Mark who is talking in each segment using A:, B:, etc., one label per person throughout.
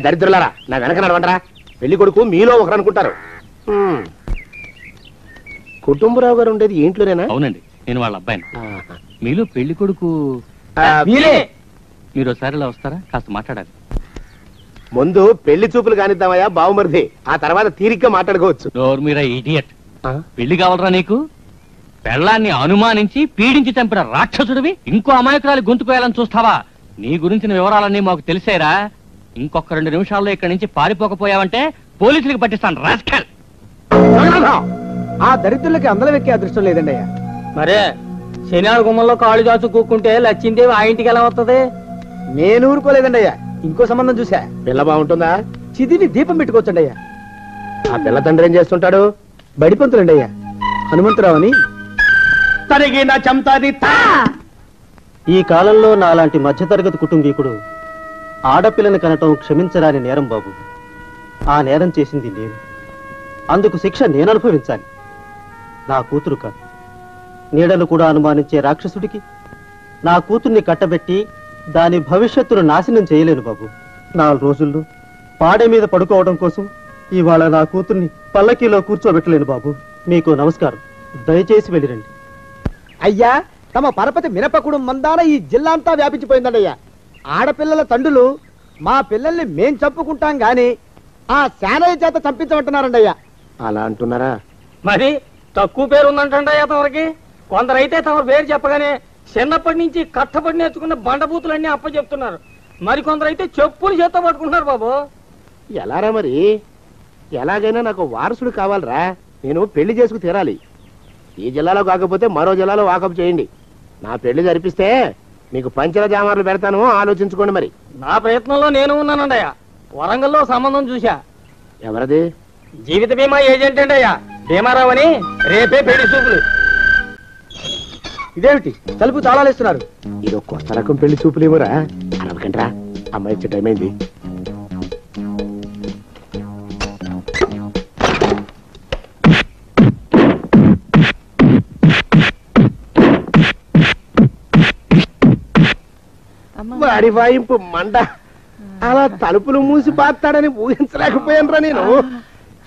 A: దరిద్రులారా, నా వెనక నడవంటరా. పెళ్లి కొడుకు మీలో ఒకరు అనుకుంటారు. కుటుంబరావు గారు ఉండేది ఇంట్లోనేనా?
B: అవునండి, నేను వాళ్ళ అబ్బాయిని. మీలో పెళ్లి కొడుకు మీరు ఒకసారి ఇలా వస్తారా? కాస్త మాట్లాడాలి.
A: ముందు పెళ్లి చూపులు కానిద్దామయ్యా బావుమరిది, ఆ తర్వాత తీరిగ్గా మాట్లాడుకోవచ్చు.
B: మీరా ఇడియట్. పెళ్లి కావాలరా నీకు? పెళ్ళాన్ని అనుమానించి పీడించి చంపిన రాక్షసుడివి ఇంకో అమాయకురాలు గొంతుకోయాలని చూస్తావా? నీ గురించిన వివరాలన్నీ మాకు తెలిసేరా. ఇంకొక 2 నిమిషాల్లో ఇక్కడి నుంచి పారిపోకపోయావంటే పోలీసులకు పట్టిస్తాను. రాస్కల్.
C: ఆ దరిద్రులకి అందలం ఎక్కే అదృష్టం లేదండి అయ్యా.
D: మరే శనివారం గుమ్మంలో కాళ్ళు చాచు కూకుంటే లచ్చిందేవి ఆ ఇంటికి ఎలా వస్తుంది?
C: నేను ఊరుకోలేదండి అయ్యా. ఇంకో సంబంధం చూసా.
A: పిల్ల బాగుంటుందా?
C: చిదిని దీపం పెట్టుకోవచ్చండి అయ్యా.
A: ఆ పిల్ల తండ్రి ఏం చేస్తుంటాడు?
C: బడిపంతులండి అయ్యా. హనుమంతరావు అని. ఈ కాలంలో నాలాంటి మధ్యతరగతి కుటుంబీకుడు ఆడపిల్లని కనటం క్షమించరాని నేరం బాబు. ఆ నేరం చేసింది నేను. అందుకు శిక్ష నేను అనుభవించాలి, నా కూతురు కాదు. నీడలు కూడా అనుమానించే రాక్షసుడికి నా కూతుర్ని కట్టబెట్టి దాని భవిష్యత్తును నాశనం చేయలేను బాబు. 4 రోజుల్లో పాడే మీద పడుకోవడం కోసం ఇవాళ నా కూతుర్ని పల్లకీలో కూర్చోబెట్టలేను బాబు. మీకు నమస్కారం, దయచేసి వెళ్ళిరండి. అయ్యా, తమ పరపతి మినపకుడు మందాన ఈ జిల్లా అంతా వ్యాపించిపోయిందండి అయ్యా. ఆడపిల్లల తండ్రులు మా పిల్లల్ని మేం చంపుకుంటాం గాని ఆ శానయ్య చేత చంపించమంటున్నారండి అయ్యా.
A: అలా అంటున్నారా?
D: మరి తక్కువ పేరు ఉందంటయ్యా తమరికి. కొందరైతే తమ పేరు చెప్పగానే చిన్నప్పటి నుంచి కట్టబడి నేర్చుకున్న బండబూతులన్నీ అప్పచెప్తున్నారు. మరి కొందరైతే చెప్పులు చేత్తో పట్టుకుంటున్నారు బాబు.
A: ఎలారా మరి? ఎలాగైనా నాకు వారసుడు కావాలరా. నేను పెళ్లి చేసుకు తీరాలి. ఈ జిల్లాలో కాకపోతే మరో జిల్లాలో వాకప్ చేయండి. నా పెళ్లి జరిపిస్తే మీకు పంచల జామార్లు పెడతాను, ఆలోచించుకోండి. మరి
D: నా ప్రయత్నంలో నేను ఉన్నానండయ్యా. వరంగల్లో సంబంధం చూసా.
A: ఎవరది?
D: జీవిత బీమా ఏజెంట్ అండి అయ్యా, భీమారావు అని. రేపే పెళ్లి చూపులు.
C: ఇదేమిటి తలుపు తాళాలేస్తున్నారు?
A: ఇది కొత్త రకం పెళ్లి చూపులేమోరా. అరవకండ్రా, అమ్మాయి వచ్చే టైం అయింది. వాడి వాయింపు మండ. అలా తలుపులు మూసి పాతాడని ఊహించలేకపోయానురా నేను.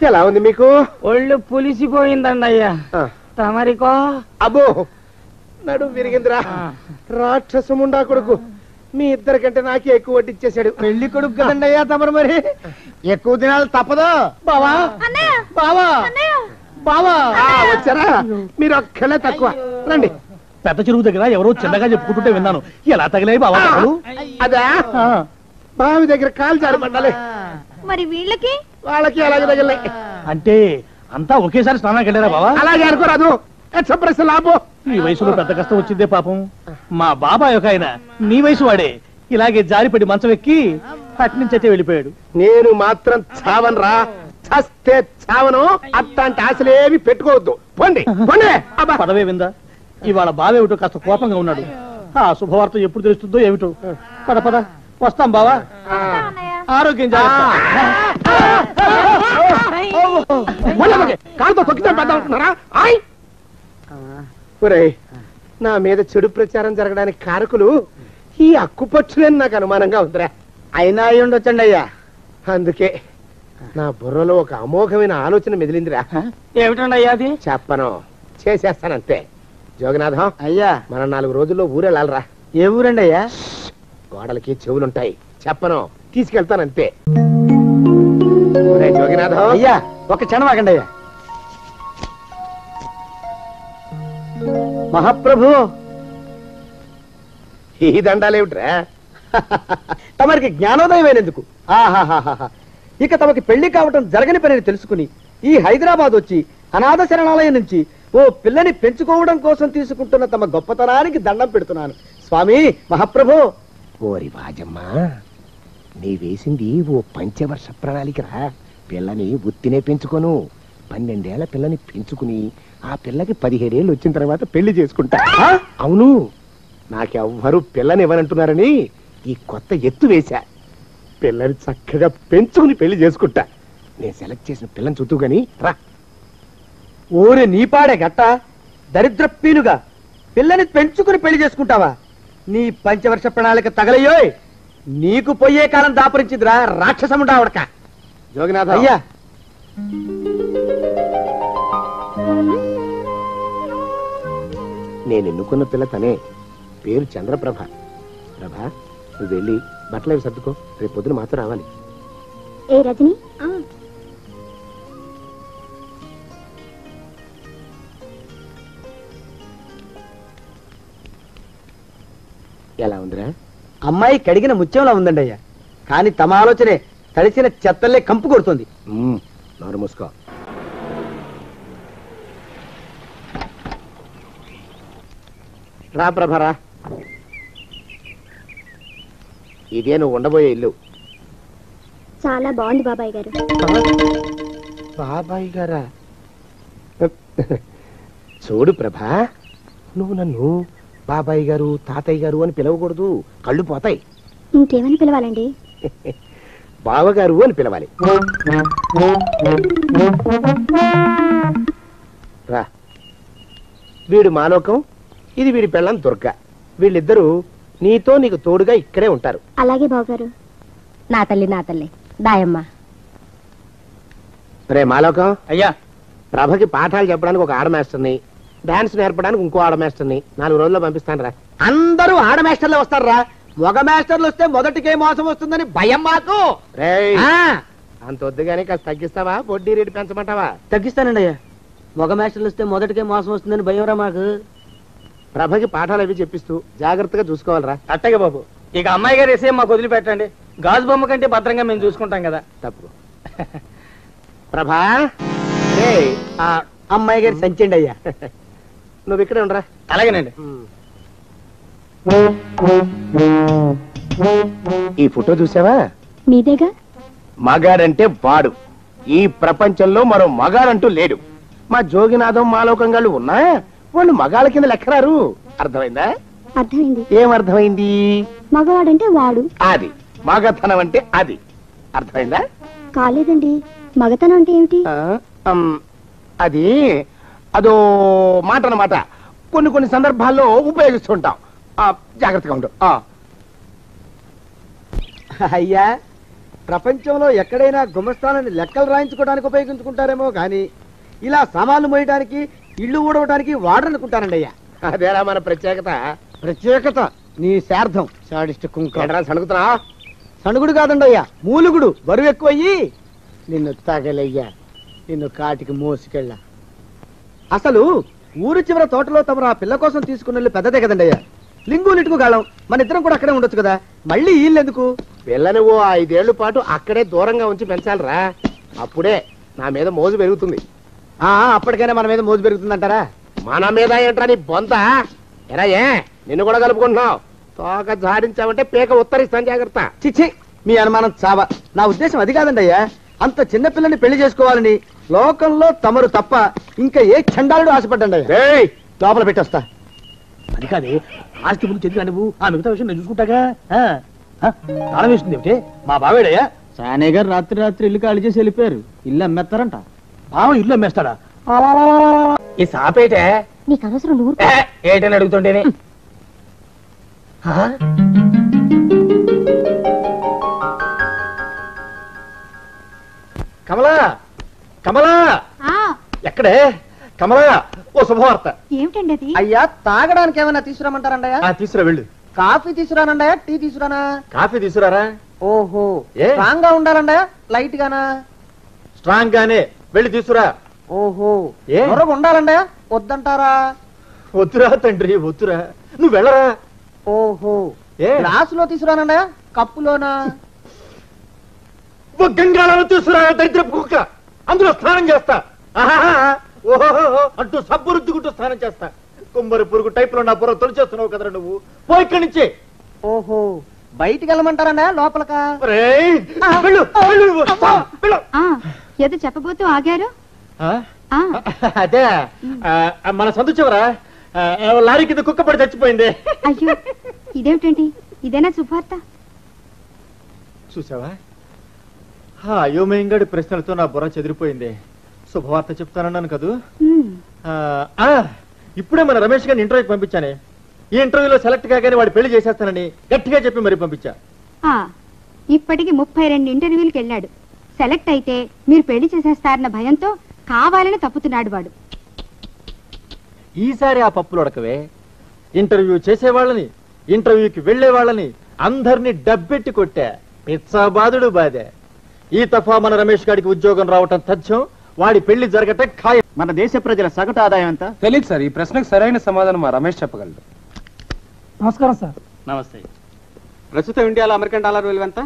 A: ఎలా ఉంది మీకు?
D: ఒళ్ళు పులిసిపోయిందండి అయ్యా. తమరికో?
A: అబ్బో, నడు విరిగిందిరా. రాక్షసముండా కొడుకు మీ ఇద్దరికంటే నాకే ఎక్కువ వడ్డిచ్చేశాడు.
C: పెళ్లి కొడుకు కదండి అయ్యా తమరు, మరి ఎక్కువ దినాలు తప్పదు. బావా బావా బావా
A: వచ్చారా? మీరు ఒక్కలే తక్కువ. రండి.
B: పెద్ద చెరువు దగ్గర ఎవరో చిన్నగా చెప్పుకుంటుంటే విన్నాను. ఎలా తగిలాయి బావా?
A: అదా బావి దగ్గర కాలు జారిపడ్డాలి.
E: మరి వీళ్ళకి
A: వాళ్ళకి అలాగే తగిలే.
B: అంటే అంతా ఒకేసారి స్నానానికి వెళ్ళారా బావా?
A: అలాగే అనుకోరాదు. లాభం.
B: ఈ వయసులో పెద్ద కష్టం వచ్చిందే పాపం. మా బాబాయ్ ఒక ఆయన నీ వయసు వాడే ఇలాగే జారిపడి మంచం ఎక్కి అట్నుంచైతే వెళ్ళిపోయాడు.
A: నేను మాత్రం చావనరా. చస్తే చావను. అట్లాంటి ఆశలేవి పెట్టుకోవద్దు. పోండి పోండి.
B: పదవే విందా, ఇవాళ బావేమిటో కాస్త కోపంగా ఉన్నాడు. ఆ శుభవార్త ఎప్పుడు తెలుస్తుందో ఏమిటో. పద పద, వస్తాం బావా. ఆరోగ్యం
A: కాలుతో తొక్కితే పెద్ద ఉంటున్నారా? నా మీద చెడు ప్రచారం జరగడానికి కారకులు ఈ అక్కుపచ్చులని నాకు అనుమానంగా ఉందిరా.
C: అయినా అయి ఉండొచ్చండి అయ్యా.
A: అందుకే నా బుర్రలో ఒక అమోఘమైన ఆలోచన మెదిలిందిరా.
D: ఏమిటండి అయ్యా అది?
A: చెప్పను, చేసేస్తానంతే. జోగనాథం
C: అయ్యా,
A: మనం 4 రోజుల్లో ఊరెళ్ళాలరా.
C: ఏ ఊరండి అయ్యా?
A: గోడలకి చెవులుంటాయి, చెప్పను, తీసుకెళ్తానంతే. జోగినాథం
C: అయ్యా, ఒక క్షణం ఆగండి అయ్యా. మహాప్రభు,
A: ఈ దండాలేమిట్రా?
C: తమరికి జ్ఞానోదయమైనందుకు. ఆహాహాహా, ఇక తమకి పెళ్లి కావటం జరగని పని తెలుసుకుని ఈ హైదరాబాద్ వచ్చి అనాథ శరణాలయం నుంచి ఓ పిల్లని పెంచుకోవడం కోసం తీసుకుంటున్న తమ గొప్పతనానికి దండం పెడుతున్నాను స్వామి. మహాప్రభు.
A: ఓరి వాజమ్మా, నీ వేసింది ఓ పంచవర్ష ప్రణాళికరా. పిల్లని ఉత్తినే పెంచుకోను. 12 ఏళ్ల పిల్లని పెంచుకుని ఆ పిల్లకి 17 ఏళ్ళు వచ్చిన తర్వాత పెళ్లి చేసుకుంటా. అవును, నాకెవ్వరూ పిల్లని ఇవ్వనంటున్నారని ఈ కొత్త ఎత్తు వేశా. పిల్లని చక్కగా పెంచుకుని పెళ్లి చేసుకుంటా. నేను సెలెక్ట్ చేసిన పిల్లని చుట్టూ గాని రా.
C: ఓరే నీపాడే గట్ట దరిద్రపీనుగా పిల్లని పెంచుకుని పెళ్లి చేసుకుంటావా? నీ పంచవర్ష ప్రణాళిక తగలయ్యోయ్.
E: నీకు పోయే కాలం దాపరించిందిరా రాక్షసముడా ఉడక.
A: జోగినాథ
E: అయ్యా
A: నేను ఎన్నుకున్న పిల్ల తనే, పేరు చంద్రప్రభ. ప్రభ, నువ్వు వెళ్ళి బట్టలు అవి సర్దుకో, రేపు పొద్దున మాతో రావాలి.
F: ఏ రజని,
A: ఎలా ఉందిరా?
E: అమ్మాయి కడిగిన ముత్యంలా ఉందండి అయ్యా, కానీ తమ ఆలోచనే తడిసిన చెత్తల్లే కంపు కొడుతుంది.
A: నోరు మూసుకో. రా ప్రభరా, ఇదే నువ్వు ఉండబోయే ఇల్లు.
F: చాలా బాగుంది బాబాయ్ గారు.
A: బాబాయ్ గారా? చూడు ప్రభా, నువ్వు నన్ను బాబాయ్ గారు తాతయ్య గారు అని పిలవకూడదు, కళ్ళు పోతాయి.
F: ఇంకేమని పిలవాలండి?
A: బావగారు అని పిలవాలి. రా, వీడు మాలోకం, ఇది వీడి పెళ్ళం దుర్గ. వీళ్ళిద్దరూ నీతో నీకు తోడుగా ఇక్కడే ఉంటారు.
F: అలాగే బావగారు.
G: నా తల్లి నా తల్లి దాయమ్మ.
A: రే మాలోకం,
D: అయ్యా
A: ప్రభకి పాఠాలు చెప్పడానికి ఒక ఆడ మాస్టర్ని, డాన్స్ నేర్పడానికి ఇంకో ఆడ మాస్టర్ని 4 రోజుల్లో పంపిస్తాను రా.
E: అందరూ ఆడ మాస్టర్లే వస్తారా? మగ మాస్టర్లు వస్తే మొదటికే మోసం వస్తుందని భయం మాకు.
A: రేయ్,
E: ఆ,
A: అంత వద్దుగానే కాస్త తగ్గిస్తావా? వడ్డీ రేటు పెంచమంటావా?
E: తగ్గిస్తానండి అయ్యా. మగ మాస్టర్లు వస్తే మొదటికే మోసం వస్తుందని భయం రా మాకు.
A: ప్రభకి పాఠాలు అవి చెప్పిస్తూ జాగ్రత్తగా చూసుకోవాలరా.
D: అట్టగే బాబు, ఇక అమ్మాయి గారు వేసే మాకు వదిలిపెట్టండి. గాజు బొమ్మ కంటే భద్రంగా మేము చూసుకుంటాం కదా.
A: తప్పు. ప్రభా, రేయ్,
E: ఆ అమ్మాయి గారి సంచండి అయ్యా.
A: నువ్వు ఇక్కడే ఉండరా.
D: అలాగేనండి.
A: ఈ ఫోటో చూసావా?
F: మీదేగా.
A: మగాడంటే వాడు. ఈ ప్రపంచంలో మరో మగాడంటూ లేడు. మా జోగినాథం మాలోకంగాళ్ళు ఉన్నా వాళ్ళు మగాళ్ళ కింద లెక్కరారు. అర్థమైందా?
F: అర్థమైంది.
A: ఏమర్థమైంది?
F: మగవాడంటే వాడు.
A: అది మగతనం అంటే అది. అర్థమైందా?
F: కాలేదండి. మగతనం అంటే ఏమిటి?
A: అది అదో మాట అన్నమాట. కొన్ని సందర్భాల్లో ఉపయోగిస్తుంటాం. జాగ్రత్తగా ఉండు.
E: అయ్యా, ప్రపంచంలో ఎక్కడైనా గుమస్థానాన్ని లెక్కలు రాయించుకోవడానికి ఉపయోగించుకుంటారేమో కానీ ఇలా సామాన్లు మోయడానికి, ఇల్లు ఊడవడానికి వాడరనుకుంటానండి అయ్యా.
A: అదేరా మన ప్రత్యేకత.
E: ప్రత్యేకత నీ శార్థం సాడిస్ట్ కుంక.
A: సణుకుతున్నా?
E: సణుగుడు కాదండి అయ్యా, మూలుగుడు. బరువు ఎక్కువయ్యి నిన్ను తగలయ్యా, నిన్ను కాటికి మోసుకెళ్ళ. అసలు ఊరు చివర తోటలో తమరు ఆ పిల్ల కోసం తీసుకున్న పెద్దదే కదండి అయ్యా. లింగు నిట్టుకు గాళం, మన ఇద్దరం కూడా అక్కడే ఉండొచ్చు కదా. మళ్ళీ వీళ్ళెందుకు?
A: పిల్లని ఓ 5 ఏళ్ల పాటు అక్కడే దూరంగా ఉంచి పెంచాలరా. అప్పుడే నా మీద మోజు పెరుగుతుంది.
E: అప్పటికైనా మన మీద మోజు పెరుగుతుందంటారా?
A: మన మీద ఏంట్రా నీ బొంత? ఎరా, ఏ నిన్ను కూడా కలుపుకుంటున్నావు? తోక జాడించావంటే పీక ఉత్తరిస్తాను, జాగ్రత్త.
E: చిచ్చి, మీ అనుమానం చావా. నా ఉద్దేశం అది కాదండి అయ్యా. అంత చిన్న పిల్లని పెళ్లి చేసుకోవాలని లోకంలో తమరు తప్ప ఇంకా ఏ చండాలుడు ఆశపడ్డండి అయ్యా.
A: ఏయ్,
E: లోపల పెట్టొస్తా.
D: అది కాదే, ఆస్తి ముందు చెందుగా నువ్వు ఆ మిగతా విషయం నేను చూసుకుంటాగా. తాళం వేస్తుంది ఏమిటి? మా బావేడయ్యా.
C: సానే గారు రాత్రి ఇల్లు ఖాళీ చేసి వెళ్ళిపోయారు. ఇల్లు అమ్మేస్తారంట.
D: బావ ఇల్లు అమ్మేస్తాడా? ఈ సాపేటే
F: నీకు అనవసరం. నువ్వు
D: ఏంటని అడుగుతుంటేనే. కమలా, కమలా, ఎక్కడే కమలా? ఓ శుభవార్త.
F: ఏమిటండి అది?
E: అయ్యా, తాగడానికి ఏమైనా తీసుకురామంటారండయా?
D: తీసుకురా వెళ్ళు.
E: కాఫీ తీసుకురానండయా, టీ తీసుకురానా?
D: కాఫీ తీసుకురారా.
E: ఓహో,
D: ఏ?
E: స్ట్రాంగ్ గా ఉండాలండయా, లైట్ గానా?
D: స్ట్రాంగ్ గానే వెళ్ళి తీసుకురా.
E: ఓహో,
D: ఏ?
E: నొరగ ఉండాలండయా, వద్దంటారా?
D: వద్దురా తండ్రి, వద్దురా, నువ్వు వెళ్ళరా.
E: ఓహో,
D: ఏ?
E: గ్లాసులో తీసుకురానండయా, కప్పులోనా?
D: ఓ గంగాళాలు తీసుకురా దరిద్రపు కుక్క. అందులో స్నానం చేస్తా. ఓహో అంటూ సబ్బు రుద్దుకుంటూ స్నానం చేస్తా. కుమ్మరి పురుగు టైప్ లో నా బుర్ర తొలిచేస్తున్నావు కదరా నువ్వు. పో ఇక్కడి నుంచి.
E: ఓహో, బయటికి వెళ్ళమంటారన్నా లోపలకా?
D: ఒరేయ్, వెళ్ళు, వెళ్ళు, వెళ్ళు.
F: ఏదో చెప్పబోతూ ఆగారు.
D: అదే మన సందు చివరా లారీ కింద కుక్క పడి చచ్చిపోయింది.
F: అయ్యో, ఇదేమిటండి? ఇదేనా శుభార్త?
D: చూసావా, అయోమయంగాడి ప్రశ్నలతో నా బుర్ర చెదిరిపోయింది. శుభవార్త చెప్తానన్నాను కదూ. ఇప్పుడే మన రమేష్ గారిని ఇంటర్వ్యూకి పంపించానే. ఈ ఇంటర్వ్యూలో సెలెక్ట్ కాగానే వాడు పెళ్లి చేసేస్తానని గట్టిగా చెప్పి మరి పంపించా.
F: ఇప్పటికి 32 ఇంటర్వ్యూలకు వెళ్ళాడు. సెలెక్ట్ అయితే మీరు పెళ్లి చేసేస్తారన్న భయంతో కావాలని తప్పుతున్నాడు వాడు.
H: ఈసారి ఆ పప్పులు ఉడకవే. ఇంటర్వ్యూ చేసేవాళ్ళని, ఇంటర్వ్యూకి వెళ్లే వాళ్ళని అందరినీ డబ్బెట్టి కొట్టా. పిచ్చాబాదుడు బాధే. ఈ తఫా మన రమేష్ గారికి ఉద్యోగం రావటం తథ్యం. వాడి పెళ్లి జరగటం ఖాయం.
C: మన దేశ ప్రజల సగటు ఆదాయం ఎంత?
I: తెలియదు సార్. ఈ ప్రశ్నకు సరైన సమాధానం మా రమేష్ చెప్పగలడు.
D: నమస్కారం సార్.
B: నమస్తే.
C: ప్రస్తుతం ఇండియాలో అమెరికన్ డాలర్ విలువ ఎంత?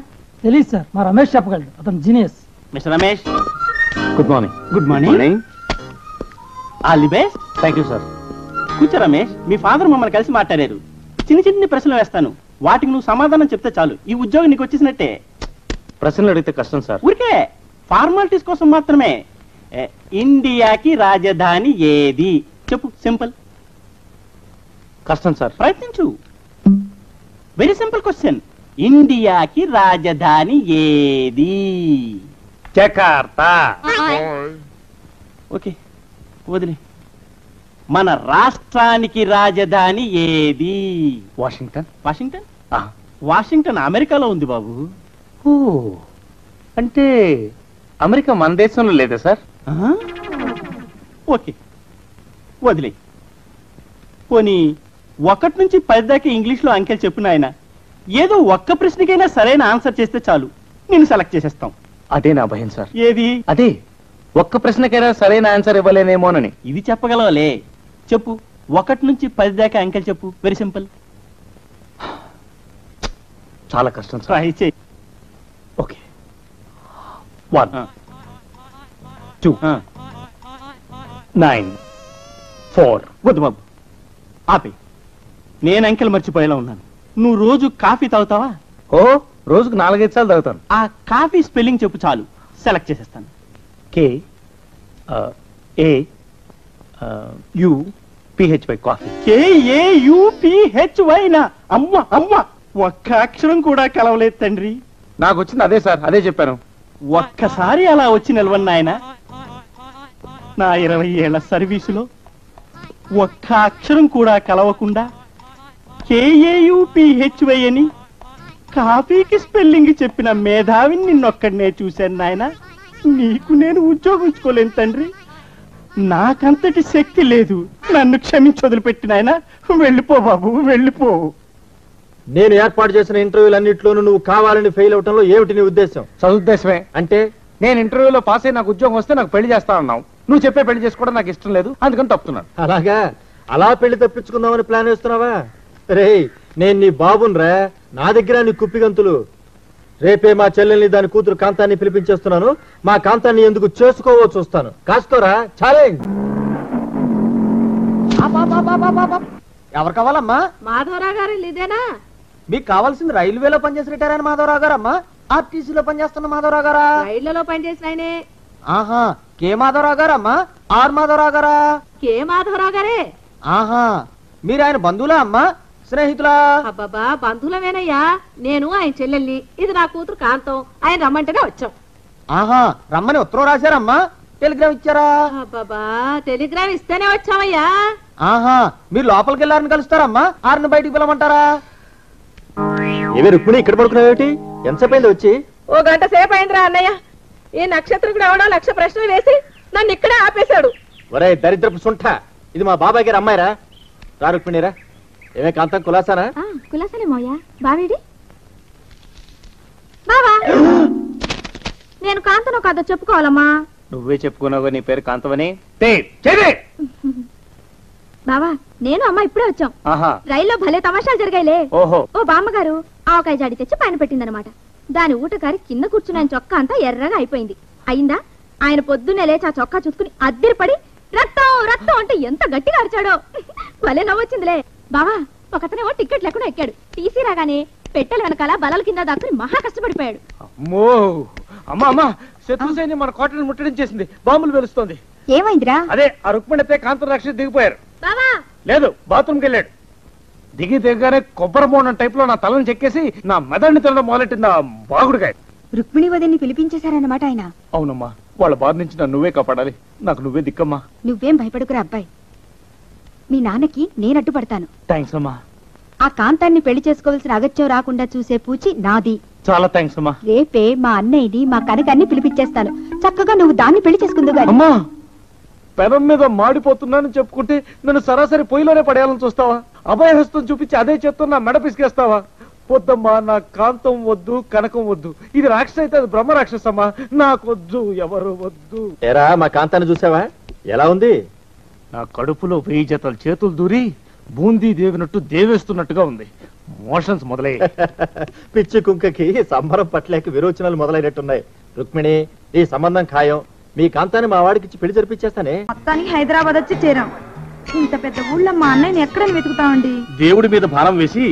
D: తెలియదు సార్, మా రమేష్ చెప్పగలడు. అతను genius.
B: Mister Ramesh,
C: good morning.
B: Good morning. All the best.
C: Thank you sir.
B: కూర్చో రమేష్. మీ ఫాదర్ మమ్మల్ని కలిసి మాట్లాడారు. చిన్న చిన్న ప్రశ్నలు వేస్తాను, వాటికి నువ్వు సమాధానం చెప్తే చాలు. ఈ ఉద్యోగం నీకు వచ్చేసినట్టే.
C: ప్రశ్నలు అడిగితే కష్టం సార్.
B: ఊరికే ఫార్మాలిటీస్ కోసం మాత్రమే. ఇండియాకి రాజధాని ఏది చెప్పు. సింపుల్.
C: కష్టం సార్.
B: ప్రయత్నించు. Very simple question. ఇండియాకి రాజధాని ఏది?
I: జకార్తా.
B: ఓకే, వదిలే. మన రాష్ట్రానికి రాజధాని ఏది?
I: వాషింగ్టన్.
B: వాషింగ్టన్? వాషింగ్టన్ అమెరికాలో ఉంది బాబు.
I: ఓ, అంటే అమెరికా మన దేశంలో లేదా సార్?
B: ఓకే, వదిలే. పోనీ 1 నుంచి 10 దాకా ఇంగ్లీష్లో అంకెలు చెప్పిన ఆయన ఏదో ఒక్క ప్రశ్నకైనా సరైన ఆన్సర్ చేస్తే చాలు, నేను సెలెక్ట్ చేసేస్తాం.
I: అదే నా భయం సార్.
B: ఏది?
I: అదే, ఒక్క ప్రశ్నకైనా సరైన ఆన్సర్ ఇవ్వలేనేమోనని.
B: ఇది చెప్పగలవాలే. చెప్పు. 1 నుంచి 10 దాకా అంకెలు చెప్పు. Very simple.
I: చాలా కష్టం సార్.
B: ట్రై చేయి.
I: ఓకే. 1 2 9 4.
B: వద్దు బాబు, ఆపే. నేను అంకెలు మర్చిపోయేలా ఉన్నాను. నువ్వు రోజు కాఫీ తాగుతావా?
I: ఓ, రోజుకు 4-5 సార్లు తాగుతాను.
B: ఆ కాఫీ స్పెల్లింగ్ చెప్పు చాలు, సెలెక్ట్ చేసేస్తాను.
I: KAUPHY coffee.
B: KAUPHY నా? అమ్మ అమ్మ, ఒక్క అక్షరం కూడా కలవలేదు తండ్రి.
I: నాకు వచ్చింది అదే సార్, అదే చెప్పాను.
B: ఒక్కసారి అలా వచ్చి నిలవన్న ఆయన, నా 20 ఏళ్ల సర్వీసులో ఒక్క అక్షరం కూడా కలవకుండా KAUPHY అని కాఫీకి స్పెల్లింగ్ చెప్పిన మేధావిని నిన్నొక్కడనే చూశాను నాయన. నీకు నేను ఉద్యోగించుకోలేను తండ్రి. నాకంతటి శక్తి లేదు. నన్ను క్షమించి వదిలిపెట్టిన ఆయన. వెళ్ళిపో బాబు, వెళ్ళిపో.
H: నేను ఏర్పాటు చేసిన ఇంటర్వ్యూలన్నింటిలోనూ నువ్వు కావాలని ఫెయిల్ అవటంలో ఏమిటి నీ ఉద్దేశం?
I: సదుద్దేశమే.
H: అంటే
I: నేను ఇంటర్వ్యూలో పాస్ అయ్యి నాకు ఉద్యోగం వస్తే నాకు పెళ్లి చేస్తా అన్నావు. నువ్వు చెప్పే పెళ్లి చేసుకోవడం నాకు ఇష్టం లేదు, అందుకని తప్పుతున్నాను.
H: అలాగా? అలా పెళ్లి తప్పించుకుందామని ప్లాన్ వేస్తున్నావా? రే, నేను నీ బాబునరా, నా దగ్గర నీ కుప్పిగంతులు. రేపే మా చెల్లెల్ని, దాని కూతురు కాంతాన్ని పిలిపించేస్తున్నాను. మా కాంతాన్ని ఎందుకు చేసుకోవో చూస్తాను. కాసుకోరా. ఛాలెంజ్. ఎవరు కావాలమ్మా?
G: మాధవరావు గారు ఇదేనా?
E: మీకు కావాల్సింది రైల్వేలో పనిచేసి రిటైర్ అయిన మాధవరావు గారమ్మా, ఆర్టీసీలో పనిచేస్తున్న మాధవరావు గారా?
G: రైళ్లలో పనిచేసిన ఆయనే.
E: ఆహా, కే మాధవరావు గారమ్మా, ఆర్ మాధవరావు గారా?
G: కే మాధవరావు గారే.
E: ఆహా, మీరు ఆయన బంధువులా అమ్మా, స్నేహితులా?
G: అబ్బాబా, బంధువులమేనయ్యా. నేను ఆయన చెల్లెల్ని, ఇది నా కూతురు కాంతం. ఆయన రమ్మంటేనే వచ్చాం.
E: ఆహా, రమ్మని ఉత్తరం రాశారమ్మా, టెలిగ్రామ్ ఇచ్చారా?
G: అబ్బాబా, టెలిగ్రామ్ ఇస్తేనే వచ్చామయ్యా.
E: ఆహా, మీరు లోపలికి వెళ్ళారని కలుస్తారమ్మా, ఆరిని బయటికి పిలవమంటారా?
H: ఏమి రుక్మిణి ఇక్కడ పడుకున్నావేటి? ఎంతసేపు అయింది వచ్చి?
G: 1 గంట సేపు అయిందిరా అన్నయ్య. ఈ నక్షత్రం ఎవడో 1,00,000 ప్రశ్నలు వేసి నన్ను ఇక్కడే ఆపేశాడు.
H: ఒరే దరిద్రపు సుంఠ, ఇది మా బాబాయ్ గారు అమ్మాయిరా. రా రుక్మిణిరా. ఏమే కాంతం, కులాసానా?
F: కులాసలే మోయా. బావేడి బావా? నేను కాంతను కథ చెప్పుకోవాలమ్మా.
I: నువ్వే చెప్పుకున్నావు నీ పేరు కాంతవని.
F: బావా, నేను అమ్మ ఇప్పుడే వచ్చాం.
I: ఆహా,
F: రైల్లో భలే తమాషాలు జరిగాయిలే.
I: ఓహో.
F: ఓ బామ్మగారు ఆవకాయ జాడి తెచ్చి పైన పెట్టిందనమాట. దాని ఊటకారి కింద కూర్చున్న ఆయన చొక్కా అంతా ఎర్రగా అయిపోయింది. అయిందా? ఆయన పొద్దున్నే లేచి ఆ చొక్కా చూసుకుని అద్దరిపడి రక్తం రక్తం అంటే ఎంత గట్టిగా అరిచాడో. భలే నవ్వొచ్చిందిలే. బావా, ఒకతనేమో టికెట్ లేకుండా ఎక్కాడు. టీసీ రాగానే పెట్టెల వెనకాల బలల కింద దాక్కుని మహా కష్టపడిపోయాడు.
I: అమ్మో, అమ్మా అమ్మా, శత్రు సైన్యం మన కోటను ముట్టడించేసింది. బాంబులు వెలుస్తోంది.
F: ఏమైందిరా?
I: అదే ఆ రుక్మిణితే కాంతం రక్ష దిగిపోయారు.
F: బావా,
I: లేదు, బాత్రూమ్కి వెళ్ళాడు. దిగగానే కొబ్బరి బోండం టైప్ లో నా తలను చెక్కేసి నా మెదడిని తినడం మొదలెట్టింది ఆ బాగుడుగాయ.
F: రుక్మిణి వదిన్ని పిలిపించేశారన్నమాట ఆయన.
I: అవునమ్మా, వాళ్ళ బాధ నుంచి నన్ను నువ్వే కాపాడాలి. నాకు నువ్వే దిక్కమ్మా.
F: నువ్వేం భయపడుకురా అబ్బాయి. మీ నాన్నకి నేను అడ్డుపడతాను.
I: థ్యాంక్స్ అమ్మా.
F: ఆ కాంతాన్ని పెళ్లి చేసుకోవాల్సిన అగత్యం రాకుండా చూసే పూచి నాది.
I: చాలా థ్యాంక్స్ అమ్మా.
F: రేపే మా అన్నయ్యని మా కనకాన్ని పిలిపించేస్తాను. చక్కగా నువ్వు దాన్ని పెళ్లి చేసుకుందు గాని.
I: అమ్మా, పెనం మీద మాడిపోతున్నానని చెప్పుకుంటే నన్ను సరాసరి పొయ్యిలోనే పడేయాలని చూస్తావా? అభయహస్తం చూపించి అదే చేస్తున్నా మెడ పిసికేస్తావా? వద్దమ్మా, నా కాంతం వద్దు, కనకం వద్దు. ఇది రాక్షస అయితే అది బ్రహ్మ రాక్షసమ్మా. నాకొద్దు, ఎవరు వద్దు.
H: ఏరా మా కాంతాన్ని చూసావా? ఎలా ఉంది?
I: నా కడుపులో 1000 జతల చేతులు దూరి బూందీ దేవినట్టు దేవేస్తున్నట్టుగా ఉంది. మోషన్స్ మొదలయ్యాయి.
H: పిచ్చి కుంకకి సంబరం పట్లేక విరోచనాలు మొదలైనట్టున్నాయి. రుక్మిణి, ఈ సంబంధం ఖాయం. మీ కాంతాన్ని మా వాడికి ఇచ్చి పెళ్లి జరిపించేస్తానే.
F: మొత్తానికి హైదరాబాద్ వచ్చి చేరాం. ఇంత పెద్ద ఊళ్ళో మా అన్నయ్యని ఎక్కడని వెతుకుతామండి?
I: దేవుడి మీద భారం వేసి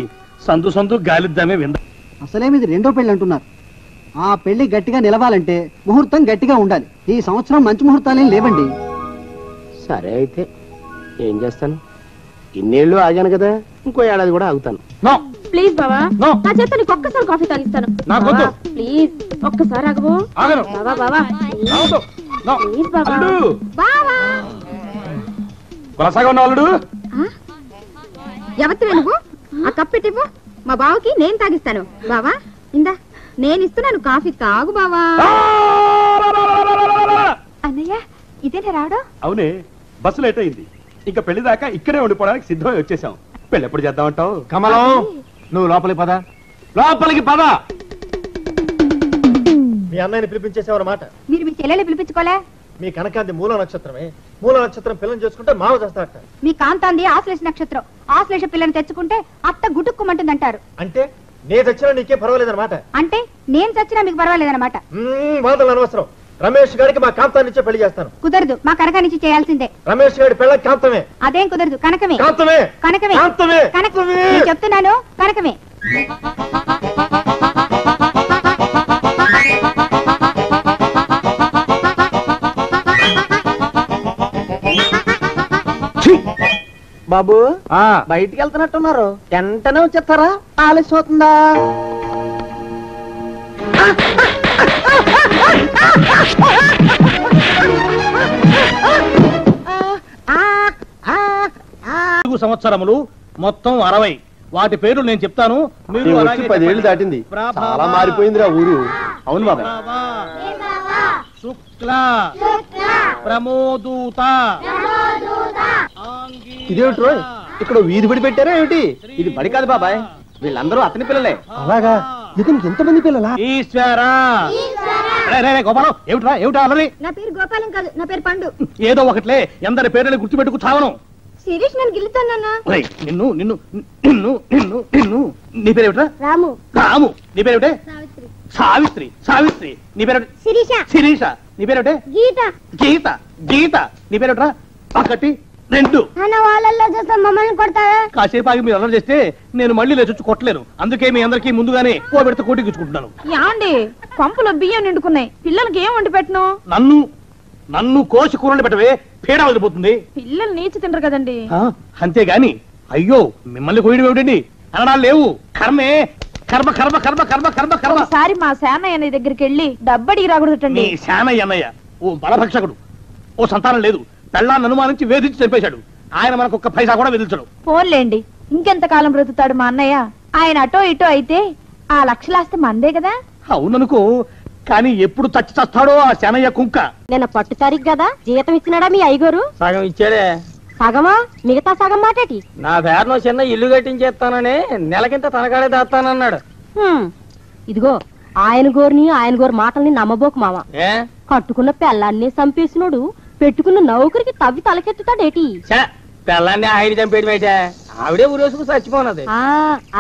I: సందు సందు గాలిద్దామే వింద.
C: అసలేమిది రెండో పెళ్లి అంటున్నారు. ఆ పెళ్లి గట్టిగా నిలవాలంటే ముహూర్తం గట్టిగా ఉండాలి. ఈ సంవత్సరం మంచి ముహూర్తాలేం లేవండి.
A: సరే అయితే ఏం చేస్తాను? ఇన్నేళ్ళు ఆగాను కదా, ఇంకో ఏడాది కూడా ఆగుతాను.
F: ప్లీజ్ బావా,
I: No.
F: నా చేత నీకు ఒక్కసారి కాఫీ తాగిస్తాను.
I: నాకొద్దు.
F: ప్లీజ్ ఒక్కసారి ఆగవు.
I: ఆగను.
F: బావా బావా
I: రావద్దు. No.
F: ప్లీజ్ బావా.
I: అల్లుడు.
F: బావా
I: కొనసాగా ఉన్న అల్లుడు.
F: ఎవరితో నువ్వు? ఆ కప్పెట్టివ్వు, మా బావకి నేను తాగిస్తాను. బావా ఇందా, నేను ఇస్తున్నాను కాఫీ, తాగు బావా. అన్నయ్య, ఇదేనా రావడం?
J: అవునే, బస్సు లేట్ అయింది. ఇంకా పెళ్లి దాకా ఇక్కడే ఉండిపోవడానికి సిద్ధమై వచ్చేసాం. పెళ్లి ఎప్పుడు చేద్దామంటావు?
H: కమలం, నువ్వు లోపలికి పద.
J: లోపలికి పద.
H: మీ అన్నయ్యని పిలిపించేసావన్నమాట.
F: మీరు మీ చెల్లెలు పిలిపించుకోలే?
H: మీ కనకాంతి మూల నక్షత్రమే. మూల నక్షత్రం పిల్లని చేసుకుంటే మావ చేస్తాడట.
F: మీ కాంతాంది ఆశ్లేష నక్షత్రం. ఆశ్లేష పిల్లని తెచ్చుకుంటే అత్త గుటుక్కుమంటుందంటారు.
H: అంటే నే తెచ్చినా నీకే పర్వాలేదన్నమాట.
F: అంటే నేను చచ్చినా మీకు పర్వాలేదన్నమాట.
H: వాదనలు అనవసరం. రమేష్ గారికి మా కాంతాన్ని ఇచ్చే పెళ్లి చేస్తాను.
F: కుదరదు, మా కనకానిచ్చి చేయాల్సిందే.
H: రమేష్ గారి పెళ్ళ కాంతమే.
F: అదేం కుదరదు, కనకమే.
H: కాంతమే.
F: కనకమే.
H: కాంతమే.
F: కనకమే. నేను చెప్తున్నాను, కనకమే.
E: బాబు, బయటికి వెళ్తున్నట్టున్నారు. వెంటనే వచ్చేస్తారా? ఆలస్యం అవుతుందా?
I: సంవత్సరములు మొత్తం 60. వాటి పేర్లు నేను చెప్తాను. మీరు
H: వచ్చి 10 ఏళ్ళు దాటింది. చాలా మారిపోయిందిరా ఊరు. అవును బాబా.
I: శుక్ల ప్రమోదూత.
E: ఇదేమిటి రోయ్, ఇక్కడ వీధి బడి పెట్టారా ఏమిటి? ఇది బడి కాదు బాబాయ్, వీళ్ళందరూ అతని పిల్లలే.
A: అలాగా? ఇతనికి ఎంతమంది పిల్లలా?
I: ఈశ్వరా. గోపాలం, ఏమిట్రా ఏమిటా అన్నది?
F: నా పేరు గోపాలం కాదు, నా పేరు పండు.
I: ఏదో ఒకట్లే, ఎందరి పేర్లు గుర్తుపెట్టుకు చావను.
F: శిరీష్ నన్ను గిలుతానన్నా.
I: నిన్ను నిన్ను నిన్ను నిన్ను నిన్ను నీ పేరేమిట్రా?
F: రాము.
I: రాము. నీ పేరేమిటే? సావిత్రి. సావిత్రి. నీ పేరేమిటి?
F: శిరీష.
I: శిరీష. నీ పేరేమిటే?
F: గీత.
I: గీత. గీత. నీ పేరేమిట్రా? ఒకటి 2.
F: అన్న వాళ్ళల్లో చూస్తే మమ్మల్ని కొడతారా?
I: కాసేపు ఆగి మీరు అల్లరి చేస్తే నేను మళ్ళీ లేచొచ్చి కొట్టలేను. అందుకే మీ అందరికీ ముందుగానే ఓ పెడితే కోటికిచ్చుకుంటున్నాను.
G: యాండి, పంపులో బియ్యం నిండుకున్నాయి, పిల్లలకి ఏం వండి పెట్టను?
I: నన్ను కోసి కూరలు పెట్టవే, పీడ వదిలిపోతుంది.
G: పిల్లలు నీచి తింటారు కదండి.
I: అంతేగాని అయ్యో మిమ్మల్ని కోయడం ఏమిటండి? అనడాలు లేవు. కర్మే. కర్మ కర్మ కర్మ కర్మ కర్మ కర్మ.
G: ఒకసారి మా శానయ్య అన్నయ్య దగ్గరికి వెళ్ళి డబ్బడికి రాకూడదటండి.
I: నీ శానయ్య అన్నయ్య ఓ బలభక్షకుడు. ఓ సంతానం లేదు, పెళ్ళాన్ని అనుమానించి వేధించి చంపేశాడు. ఆయన మనకు ఒక్క పైసా కూడా విధించడు.
G: ఫోన్లేండి, ఇంకెంత కాలం బ్రతుకుతాడు మా అన్నయ్య? ఆయన అటో ఇటో అయితే ఆ లక్షలాస్తి మందే కదా.
I: అవుననుకో, కానీ ఎప్పుడు చచ్చి చస్తాడో ఆ శానయ్య కుంక.
F: నిన్న పట్టు తారీఖు కదా, జీతం ఇచ్చినాడా మీ అయ్యగారు?
D: సగం ఇచ్చాడే.
F: సగమా? మిగతా సగం మాటేటి?
D: నా పేరును చిన్న ఇల్లు కట్టించేస్తానని నెలకింత తనకాడే దాస్తానన్నాడు.
F: ఇదిగో, ఆయన గోరు మాటల్ని నమ్మబోకు మామ. కట్టుకున్న పెళ్ళాన్ని చంపేసినోడు పెట్టుకున్న నౌకరికి తవ్వి తలకెత్తుతాడేటి?
D: పెళ్ళాన్ని ఆయన చంపేయడం అయితే ఆవిడే ఊరేసుకు చచ్చిపోనది.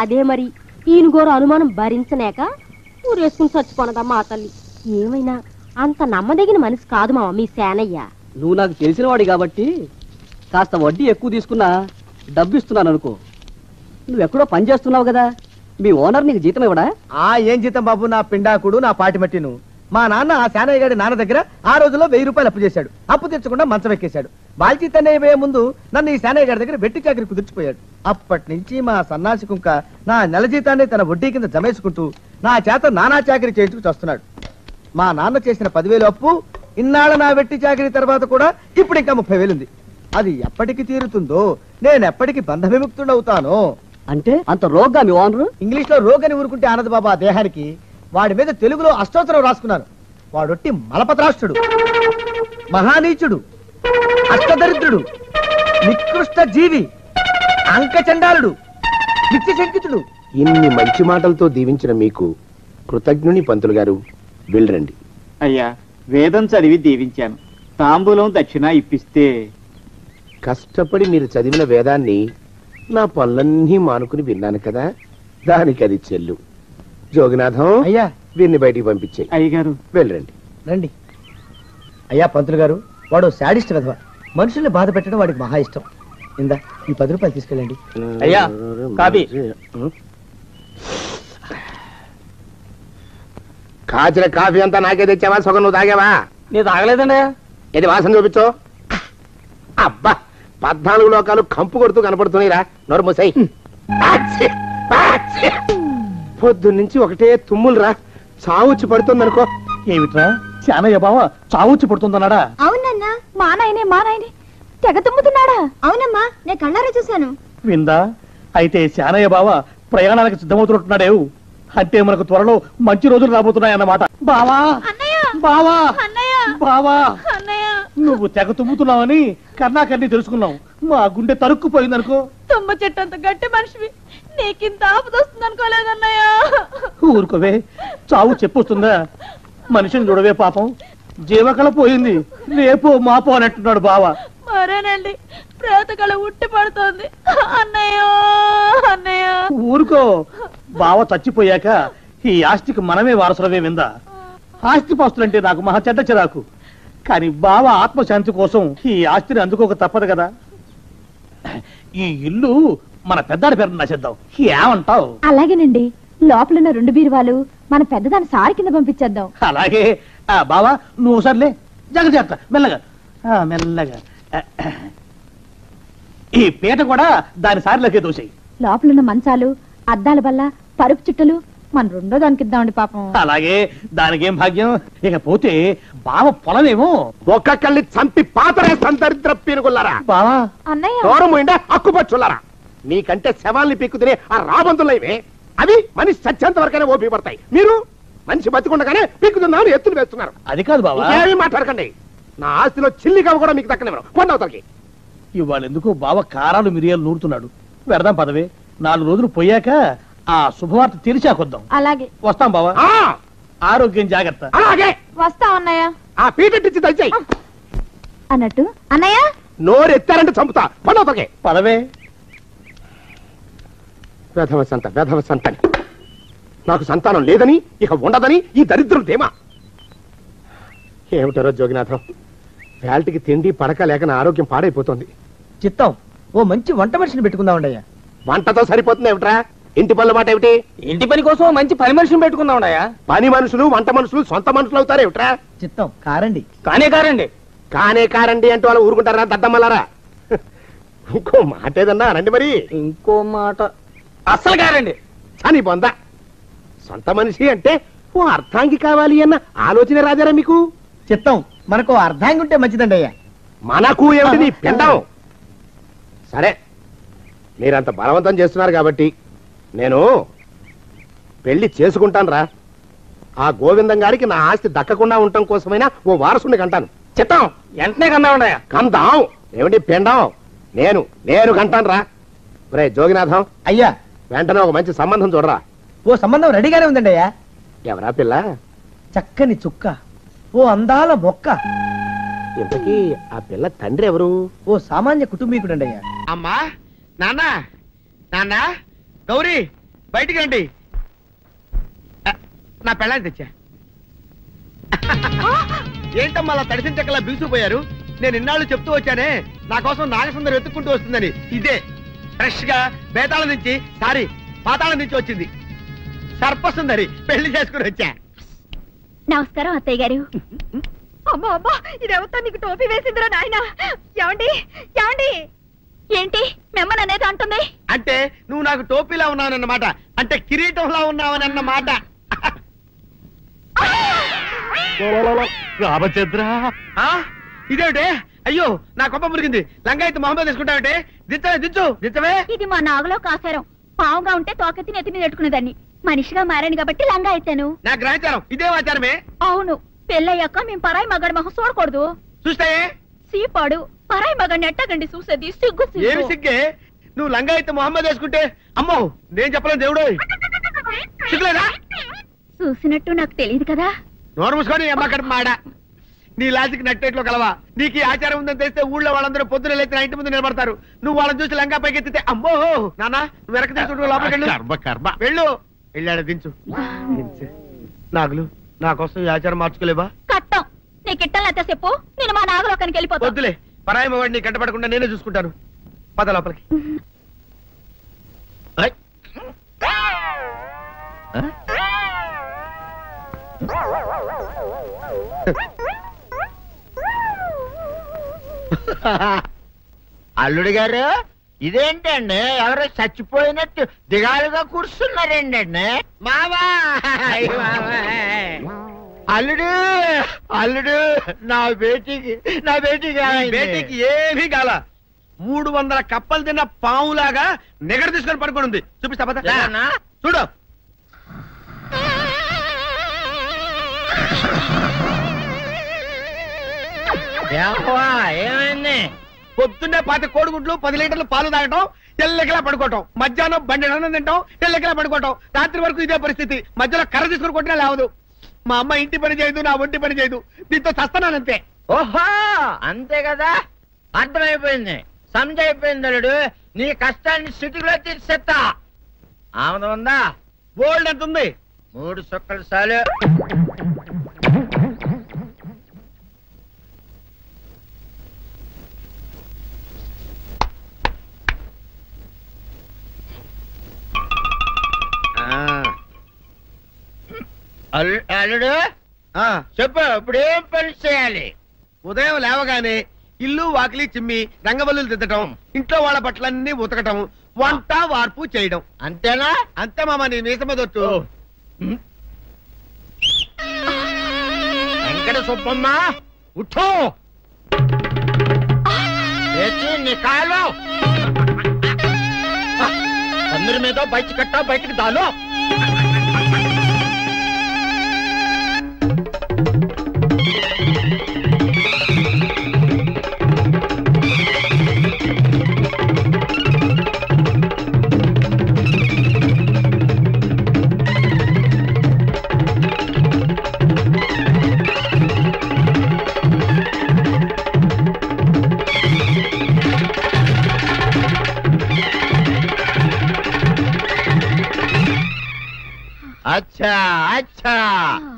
F: అదే మరి, ఈయన గోరు అనుమానం భరించలేక ఊరేసుకుని చచ్చిపోనదమ్మా ఆ తల్లి. ఏమైనా అంత నమ్మదగిన మనిషి కాదు మామ మీ శానయ్య.
C: నువ్వు నాకు తెలిసిన వాడి కాబట్టి కాస్త వడ్డీ ఎక్కువ తీసుకున్నా డబ్బు ఇస్తున్నాను అనుకో. నువ్వెక్కడో పని చేస్తున్నావు కదా, మీ ఓనర్ నీకు జీతం ఇవ్వడా?
E: ఏం జీతం బాబు, నా పిండాకుడు, నా పాటి మట్టిను. మా నాన్న ఆ శానయ్య గారి నాన్న దగ్గర ఆ రోజుల్లో 1000 రూపాయలు అప్పు చేశాడు. అప్పు తెచ్చకుండా మంచం ఎక్కేశాడు. బాల్చీతనే పోయే ముందు నన్ను ఈ శానయ్య గారి దగ్గర వెట్టి చాకరీ కుదిర్చిపోయాడు. అప్పటి నుంచి మా సన్నాసి కుంక నా నెల జీతాన్ని తన వడ్డీ కింద జమేసుకుంటూ నా చేత నానా చాకరీ చేయించుకు వస్తున్నాడు. మా నాన్న చేసిన 10,000 అప్పు, ఇన్నాళ్ళ నా వెట్టి చాకరీ తర్వాత కూడా ఇప్పుడు ఇంకా 30,000 ఉంది. అది ఎప్పటికి తీరుతుందో, నేను ఎప్పటికి బంధ విముక్తుడవుతానో.
C: అంటే అంత రోగ్గా మీ ఓనరు?
E: ఇంగ్లీష్ లో రోగ్ అని ఊరుకుంటే ఆనంద్ బాబా ఆ దేహానికి వాడి మీద తెలుగులో అష్టోత్తరం రాసుకున్నాను. వాడొట్టి మలపత్రాష్ట్రుడు, మహానీచుడు, అష్టదరిద్రుడు, నికృష్ట జీవి, అంకచండాలుడు, నిత్య శంకితుడు.
A: ఇన్ని మంచి మాటలతో దీవించిన మీకు కృతజ్ఞుని పంతులు గారు. వెళ్ళరండి.
K: అయ్యా, వేదం చదివి దీవించాను. తాంబూలం దక్షిణ ఇప్పిస్తే.
A: కష్టపడి మీరు చదివిన వేదాన్ని నా పనులన్నీ మానుకుని విన్నాను కదా, దానికి అది చెల్లు. జోగినాథం,
E: అయ్యా
A: వీరిని బయటికి పంపించేయి.
K: అయ్యగారు
A: వెళ్ళరండి.
E: రండి. అయ్యా పంతులు గారు, వాడు శాడిస్ట్ విధవ. మనుషుల్ని బాధ పెట్టడం వాడికి మహా ఇష్టం. ఇందా ఈ 10 రూపాయలు తీసుకెళ్ళండి.
D: అయ్యా, కాపీ.
A: కాచిన కాఫీ అంతా నాకే తెచ్చావా? సగం నువ్వు తాగావా?
D: నేను తాగలేదండి.
A: ఇది వాసన చూపించు. అబ్బా, 14 లోకాలు కంపు కొడుతూ కనపడుతున్నాయిరా. నోరు మూసాయి. పొద్దున్నుంచి ఒకటే తుమ్ములురా. చావుచ్చి పడుతుందనుకో.
I: ఏమిట్రా శానయ్య బావ చావుచ్చి పడుతుందన్నాడా?
F: అవునన్నా, మా నాయనే తెగ తుమ్ముతున్నాడా? అవునమ్మా, నేను కళ్ళారా చూశాను.
I: విందా? అయితే శానయ్య బావ ప్రయాణానికి సిద్ధమవుతున్నట్టున్నాడేవు. అంటే మనకు త్వరలో మంచి రోజులు రాబోతున్నాయన్నమాట. బావా బావా బావా, నువ్వు తెగ తుమ్ముతున్నావని కర్ణాకర్ణి తెలుసుకున్నావు. మా గుండె తరుక్కుపోయిందనుకో.
G: తుమ్మ చెట్టు అంత గట్టి మనిషివి, నీకింత ఆపదొస్తుంది అనుకోలేదన్నయ్య.
I: ఊరుకోవే, చావు చెప్పొస్తుందా? మనిషిని చూడవే, పాపం జీవకళ పోయింది. రేపో మాపో అన్నట్టున్నాడు బావ.
G: మరేనండి, ప్రేతకళ ఉట్టి పడుతోంది అన్నయ్య.
I: ఊరుకో, బావ చచ్చిపోయాక ఈ ఆస్తికి మనమే వారసులమే. విందా? ఆస్తి పాస్తులంటే నాకు మహా చెడ్డ చిరాకు. కానీ బావ ఆత్మశాంతి కోసం ఈ ఆస్తిని అందుకోక తప్పదు కదా. ఈ ఇల్లు మన పెద్దాడి పేరు నచ్చేద్దాం. ఏమంటావు?
F: అలాగేనండి, లోపలున్న 2 బీరువాలు మన పెద్దదాన్ని సారి కింద పంపించేద్దాం.
I: అలాగే. బావా నువ్వు సర్లే, జాగ్రత్త, మెల్లగా మెల్లగా. ఈ పీట కూడా దాని సారిలోకే దోసేయి.
F: లోపలున్న మంచాలు, అద్దాల బల్ల, పరుపు చుట్టలు మన 2వ దానికి ఇద్దామండి పాపం.
I: అలాగే, దానికేం భాగ్యం. ఇకపోతే బావ పొలమేమో
A: ఒక్కొక్కల్ని చంపి పాతరేస్తాను దరిద్ర పీనుకున్నారా.
I: బావా
F: అన్నయ్య,
A: దూరం పోయిండా అక్కుపచ్చులారా. నీకంటే శవాల్ని పీక్కుతినే ఆ రాబందులైవే. అవి మనిషి చచ్చేంత వరకనే ఓపి పడతాయి. మీరు మనిషి బతికుండగానే పీక్కుతున్నామని ఎత్తులు వేస్తున్నారు.
I: అది కాదు బావా.
A: ఏమీ మాట్లాడకండి. నా ఆస్తిలో చిల్లిగా కూడా మీకు దక్కనివ్వరు. కొండవతలకి.
I: ఇవాళ ఎందుకు బావ కారాలు మిరియాలు నూరుతున్నాడు. వెడదాం పదవే. 4 రోజులు పోయాక ఆ శుభవార్త తెలిసాకొద్దాం.
F: అలాగే
I: వస్తాం బావా. ఆరోగ్యం జాగ్రత్త.
A: అలాగే
F: వస్తాం అన్నయ్య.
A: ఆ పీటెట్టించి దయచేయి.
F: అన్నట్టు అన్నయ్య,
A: నోరు ఎత్తారంటే చంపుతా. కొండవతలకి
I: పదవే.
A: వేధవ సంతని. నాకు సంతానం లేదని, ఇక ఉండదని ఈ దరిద్రులు ధీమా. ఏమిటారో జోగినాథం, వేల్టికి తిండి పడక లేక నా ఆరోగ్యం పాడైపోతుంది.
E: చిత్తం, ఓ మంచి వంట మనిషిని పెట్టుకుందామండి అయ్యా.
A: వంటతో సరిపోతుంది ఏమిట్రా? ఇంటి పనుల మాట ఏమిటి?
D: ఇంటి పని కోసం మంచి పని మనిషిని పెట్టుకుందామయ్యా.
A: పని మనుషులు, వంట మనుషులు సొంత మనుషులు అవుతారు ఏమిట్రా?
E: చిత్తం, కారండి.
D: కారండి.
A: కానే కారండి అంటే వాళ్ళు ఊరుకుంటారా దద్దమ్మలారా? ఇంకో మాట ఏదన్నా రండి మరి.
D: ఇంకో మాట అస్సలు కారండి.
A: అని బొందా, సొంత మనిషి అంటే ఓ అర్థాంగి కావాలి అన్న ఆలోచన రాజారా మీకు?
E: చిత్తం, మనకు అర్ధాంగి ఉంటే మంచిదండి అయ్యా.
A: మనకు ఏమిటి నీ పిండం? సరే, మీరంత బలవంతం చేస్తున్నారు కాబట్టి నేను పెళ్లి చేసుకుంటాను రా. ఆ గోవిందం గారికి నా ఆస్తి దక్కకుండా ఉండటం కోసమైనా ఓ వారసుని కంటాను.
D: చిత్తం, వెంటనే కన్నావుండయా.
A: కందాం ఏమిటి పిండం? నేను కంటాను రా. రే జోగినాథం,
E: అయ్యా
A: వెంటనే ఒక మంచి సంబంధం చూడరా.
E: ఓ సంబంధం రెడీగానే ఉందండి అయ్యా.
A: ఎవరా పిల్ల?
E: చక్కని చుక్క, ఓ అందాల మొక్క.
A: ఇంతకీ ఆ పిల్ల తండ్రి ఎవరు?
E: ఓ సామాన్య కుటుంబీకుడండి అయ్యా.
L: అమ్మా, నాన్న, గౌరీ బయటికి రండి. నా పెళ్ళాన్ని తెచ్చా. ఏంటమ్మా అలా తడిసిన చెక్కలా బిగుసిపోయారు? నేను ఇన్నాళ్ళు చెప్తూ వచ్చానే, నా కోసం నాగసుందరం వెతుక్కుంటూ వస్తుందని. ఇదే ఫ్రెష్ గా బేతాళం నుంచి పాతాళం నుంచి వచ్చింది సర్పసుందరి. పెళ్లి చేసుకుని వచ్చా.
F: నమస్కారం అత్తయ్య గారు.
G: అమ్మా అమ్మా, ఇదేవతో నీకు టోపీ వేసిందిరా నాయన. ఏమండి ఏంటి మిమ్మల్ని అనేది అంటుంది?
L: అంటే నువ్వు నాకు టోపీలా ఉన్నావనన్నమాట. అంటే కిరీటంలా ఉన్నావనన్నమాట.
B: రామచంద్ర,
L: ఇదేమిటే? అయ్యో, నా కొప్ప మురిగింది. లంగాయత్ మొహమ్మద్ తీసుకుంటావంటే? దించవే.
F: ఇది మా నాగులో కాసారం.
G: పావుగా ఉంటే తోకెత్తి నెత్తి మీద పెట్టుకునేదాన్ని మనిషిగా మారాను కాబట్టి లంగా అయితాను.
L: నా గ్రహచారం ఇదే ఆచారమే.
G: అవును, పెళ్ళయ్యాక మేము పరాయి మగాడి మొహం చూడకూడదు.
L: చూస్తాయే
G: సీపాడు పరాయి మగాడిని ఎట్టగండి చూసేది. సిగ్గు
L: ఏమి సిగ్గే? నువ్వు లంగా అయితే మొహమ్మద్ వేసుకుంటే అమ్మో నేను చెప్పలేను దేవుడు. సిగ్గులేదా?
G: చూసినట్టు నాకు తెలియదు కదా.
L: నోరు మూసుకొని అమ్మ కడుపు మాడ. నీ లాజిక్ నట్టేట్లో కలవా? నీకు ఈ ఆచారం ఉందని తెలిస్తే ఊళ్ళో వాళ్ళందరూ పొద్దున లేచి నా ఇంటి ముందు నిలబడతారు. నువ్వు వాళ్ళని చూసి లంగా పైకి ఎత్తితే అమ్మో నాన్న నువ్వు వెనక తీసుకుంటూ లోపలికి వెళ్ళు. వెళ్ళాడు దించు. నాగులు నా కోసం ఈ ఆచారం మార్చుకోలేవా?
G: కట్టం నీకు ఇట్టలేత చెప్పు, నేను మా నాగలోకానికి వెళ్ళిపోతా.
L: వద్దులే, పరాయి వాడిని కంటపడకుండా నేనే చూసుకుంటాను. పద లోపలికి.
M: అల్లుడు గారు ఇదేంటండి ఎవరో చచ్చిపోయినట్టు దిగాలుగా కూర్చున్నారేంటండి? మావా అల్లుడు అల్లుడు నా బేటీకి
L: బేటీకి ఏమీ కాల. 300 కప్పలు తిన్న పావులాగా నిగడ తీసుకొని పడుకొని ఉంది. చూపిస్తా పద. చూడు
M: ఏమైంది?
L: పొద్దున్నే 10 కోడిగుడ్లు 10 లీటర్లు పాలు తాగటం, తెల్లకిలా పడుకోవటం, మధ్యాహ్నం బండి అన్నం తింటాం, తెల్లకిలా పడుకోవటం, రాత్రి వరకు ఇదే పరిస్థితి. మధ్యలో కర్ర తీసుకుని కొట్టినా లేవదు. మా అమ్మ ఇంటి పని చేయదు, నా ఒంటి పని చేయదు. దీంతో చస్తున్నానంతే.
M: ఓహో అంతే కదా, అర్థమైపోయింది, సమజైపోయింది. అల్లుడు నీ కష్టాన్ని సిటీలో తీర్చేస్తా. ఆమె ఉందా?
L: బోల్డ్ ఎంత ఉంది?
M: 3 సుక్కలు చాలు. అల్లుడు చెప్పు, ఇప్పుడు ఏం పని చేయాలి?
L: ఉదయం లేవగానే ఇల్లు వాకిలి చిమ్మి రంగవల్లులు దిద్దటం, ఇంట్లో వాళ్ళ బట్టలన్నీ ఉతకటం, వంట వార్పు చేయడం.
M: అంతేనా?
L: అంతే మామ, నీ మీసమదొట్టు.
M: వెంకట సుబ్బమ్మ ఉఠో, నీ కాలు అందరి మీద బయట కట్ట బయటికి దాలో. అచ్చా అచ్చా,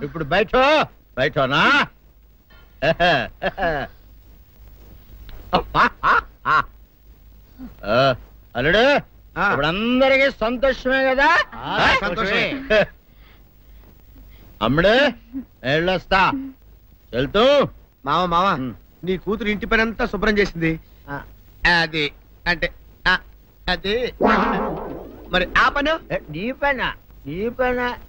M: ఇప్పుడు బయటనా? అల్లుడు ఇప్పుడు అందరికీ సంతోషమే కదా?
L: సంతోషమే.
M: అమ్ముడు వెళ్ళొస్తా. వెళ్తూ
L: మామ నీ కూతురు ఇంటి పని అంతా శుభ్రం చేసింది. అది అంటే అది మరి ఆ పని
M: నీ పైన